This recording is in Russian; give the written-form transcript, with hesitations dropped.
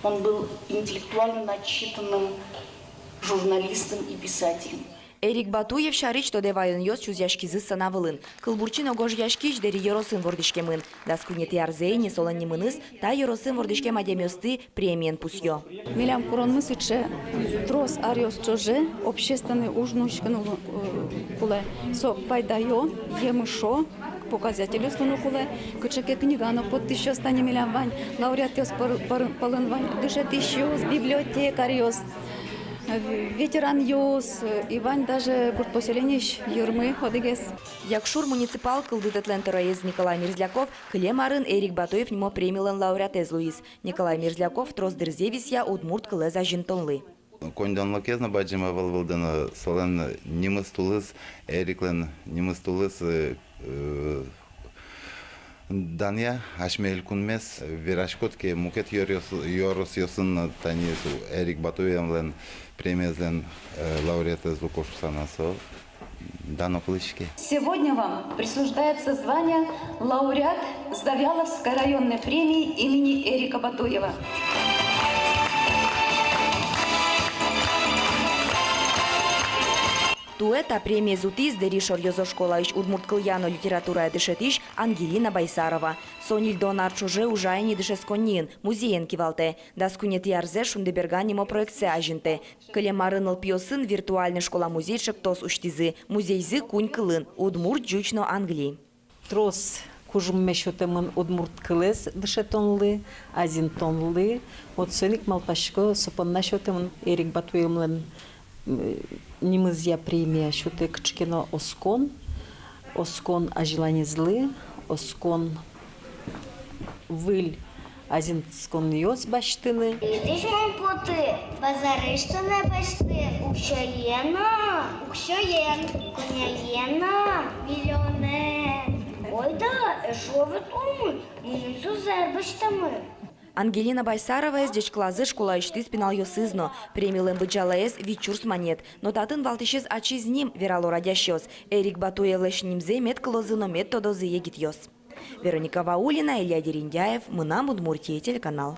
Он был интеллектуально начитанным журналистом и писателем. Эрик Батуев шарич то девайын йос чуз яшкизы санавылын. Кылбурчин огож яшкич дери йоросын вордышкемын. Даскунет ярзейни соланни мыныс та йоросын вордышкем адемиосты премиен пусьё. Милям куронмысыче трос ариос чоже общественный ужнушкану куле со пайдайо емышо показателю стану куле кучеке книгано под 1000 стане милям вань лауреатиос полын вань дыше 1000 библиотекариос ветеран йос Иван даже поселенищ юрмы ходигес. Якшур муниципал кылдытетлен тороез Николай Мерзляков клемарын Эрик Батуев нимо премилен лауреатез Луис. Николай Мерзляков трос дырзевисья удмурт кылеза жинтонлы. Кондонло кезна баджима вылвылдана солен немыс тулыс Эриклен немыс тулыс Дания ашмел кунмес вирашкотке мукет йорос йосын танису Эрик Батуевлен премиезлен лауреатез Лукошусанасо дано клычке. Сегодня вам присуждается звание лауреат Завьяловской районной премии имени Эрика Батуева. Туэта премия зутиз деришор йозо школа иш удмурт кыльяно литература дышетиш Ангелина Байсарова. Сониль донар чуже ужайни дышесконнин, музеен кивалте. Даскунет ярзе шундеберган нимо проекция ажинте. Кылемарыныл пьосын виртуальный школа-музей шектос уштизы. Музейзы кунь кылын, удмурт жучно Англи. Трос кужум мешотемын удмурт кылез дышетонлы, азинтонлы. Вот соник малпашко сопонна шотемын Эрик Батуевлен Нимызья премия шуте кчкино оскон ажиланизлы, оскон выль азинскон йос баштыны. Идиш мон поты, базариштыны башты, укшоен, коняена, миллионер. Ой да, шовет умы, мунцу зербаштамы. Ангелина Байсарова здесь клазы школа ишти спинал йосызно. Премилен быджалаез вичурс монет. Но татын валтишез ачиз ним верало радящос. Эрик Батуевлеш нимзе мет клозыно мет тодозы егит йос. Вероника Ваулина, Илья Дериндяев, Мынам Удмуртия, телеканал.